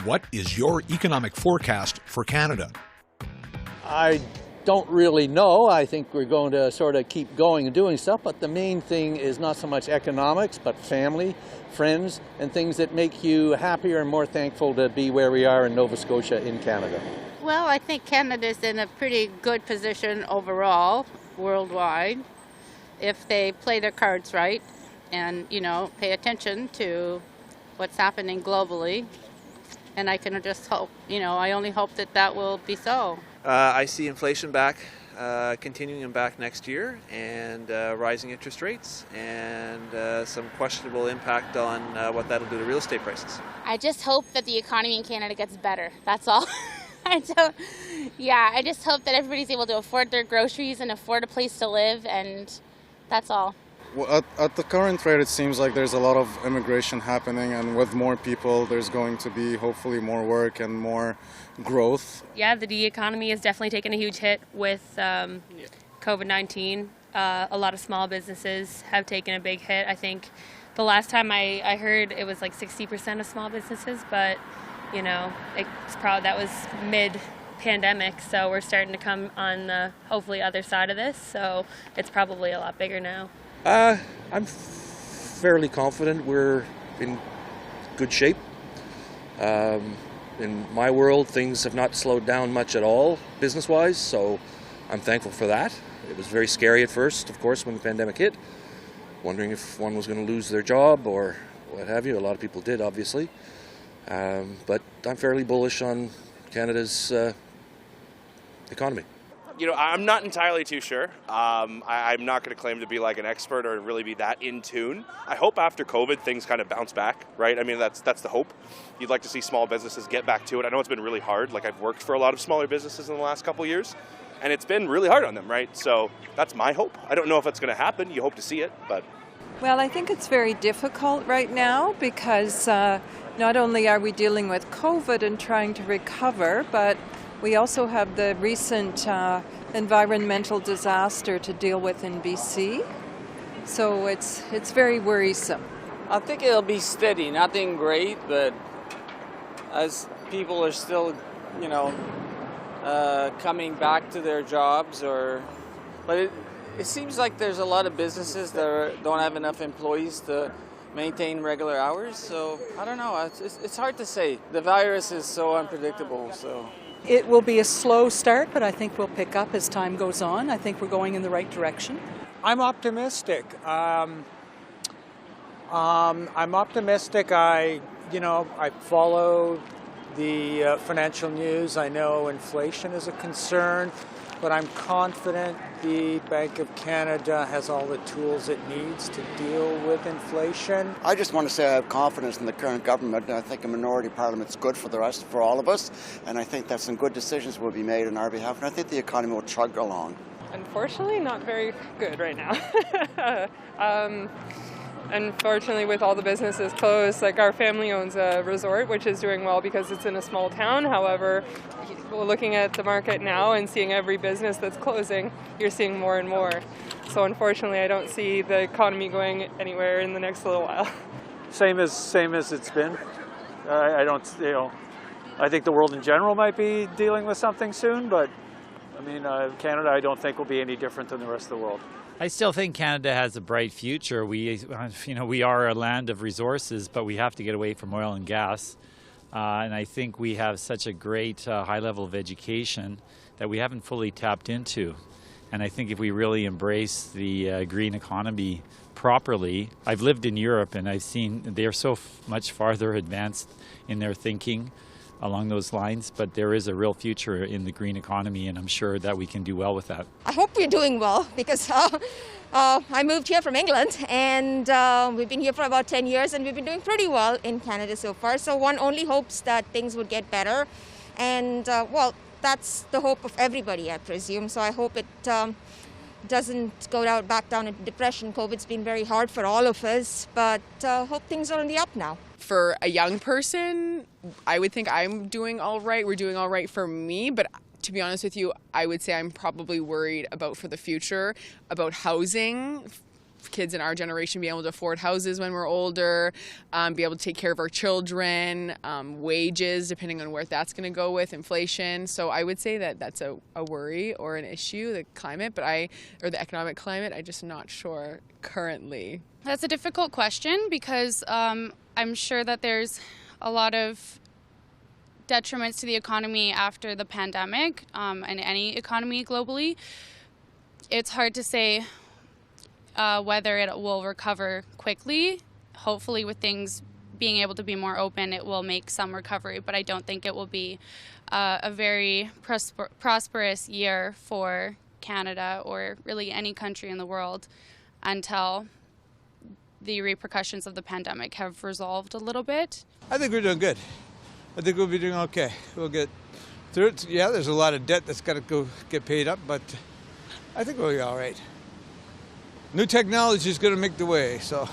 what is your economic forecast for Canada? I don't really know. I think we're going to sort of keep going and doing stuff, but the main thing is not so much economics, but family, friends, and things that make you happier and more thankful to be where we are in Nova Scotia in Canada. Well, I think Canada's in a pretty good position overall, worldwide, if they play their cards right and, pay attention to what's happening globally. And I can just hope, I only hope that that will be so. I see inflation back, continuing back next year, and rising interest rates, and some questionable impact on what that'll do to real estate prices. I just hope that the economy in Canada gets better. That's all. I just hope that everybody's able to afford their groceries and afford a place to live, and that's all. Well, at the current rate, it seems like there's a lot of immigration happening, and with more people, there's going to be hopefully more work and more growth. Yeah, the economy has definitely taken a huge hit with COVID-19. A lot of small businesses have taken a big hit. I think the last time I heard it was like 60% of small businesses, but that was mid-pandemic, so we're starting to come on the hopefully other side of this, so it's probably a lot bigger now. I'm fairly confident we're in good shape. In my world, things have not slowed down much at all, business-wise, so I'm thankful for that. It was very scary at first, of course, when the pandemic hit, wondering if one was going to lose their job or what have you. A lot of people did, obviously. But I'm fairly bullish on Canada's economy. I'm not entirely too sure. I'm not going to claim to be like an expert or really be that in tune. I hope after COVID things kind of bounce back, right? I mean, that's the hope. You'd like to see small businesses get back to it. I know it's been really hard. Like, I've worked for a lot of smaller businesses in the last couple of years, and it's been really hard on them, right? So that's my hope. I don't know if that's going to happen. You hope to see it, but... Well, I think it's very difficult right now because not only are we dealing with COVID and trying to recover, but we also have the recent environmental disaster to deal with in BC. So it's very worrisome. I think it'll be steady, nothing great, but as people are still, coming back to their jobs, but it seems like there's a lot of businesses that don't have enough employees to maintain regular hours. So I don't know. It's hard to say. The virus is so unpredictable. So it will be a slow start, but I think we'll pick up as time goes on. I think we're going in the right direction. I'm optimistic. I'm optimistic. I follow the financial news. I know inflation is a concern, but I'm confident the Bank of Canada has all the tools it needs to deal with inflation. I just want to say I have confidence in the current government. I think a minority parliament is good for all of us, and I think that some good decisions will be made on our behalf, and I think the economy will chug along. Unfortunately, not very good right now. Unfortunately, with all the businesses closed, like our family owns a resort, which is doing well because it's in a small town. However, looking at the market now and seeing every business that's closing, you're seeing more and more. So unfortunately, I don't see the economy going anywhere in the next little while. Same as it's been. I don't, I think the world in general might be dealing with something soon, but I mean, Canada, I don't think will be any different than the rest of the world. I still think Canada has a bright future. We are a land of resources, but we have to get away from oil and gas. And I think we have such a great high level of education that we haven't fully tapped into. And I think if we really embrace the green economy properly, I've lived in Europe and I've seen they're so much farther advanced in their thinking along those lines, but there is a real future in the green economy, and I'm sure that we can do well with that. I hope we're doing well because I moved here from England, and we've been here for about 10 years, and we've been doing pretty well in Canada so far. So one only hopes that things would get better, and that's the hope of everybody, I presume. So I hope it doesn't go back down into depression. COVID's been very hard for all of us, but hope things are on the up now. For a young person, I would think I'm doing all right. We're doing all right for me, but to be honest with you, I would say I'm probably worried about for the future, about housing kids in our generation being able to afford houses when we're older, be able to take care of our children, wages, depending on where that's going to go with inflation. So I would say that that's a worry or an issue, the climate, or the economic climate. I'm just not sure currently. That's a difficult question because I'm sure that there's a lot of detriments to the economy after the pandemic and any economy globally. It's hard to say whether it will recover quickly. Hopefully with things being able to be more open, it will make some recovery, but I don't think it will be a very prosperous year for Canada or really any country in the world until the repercussions of the pandemic have resolved a little bit. I think we're doing good. I think we'll be doing okay. We'll get through it. Yeah, there's a lot of debt that's got to go get paid up, but I think we'll be all right. New technology is going to make the way, so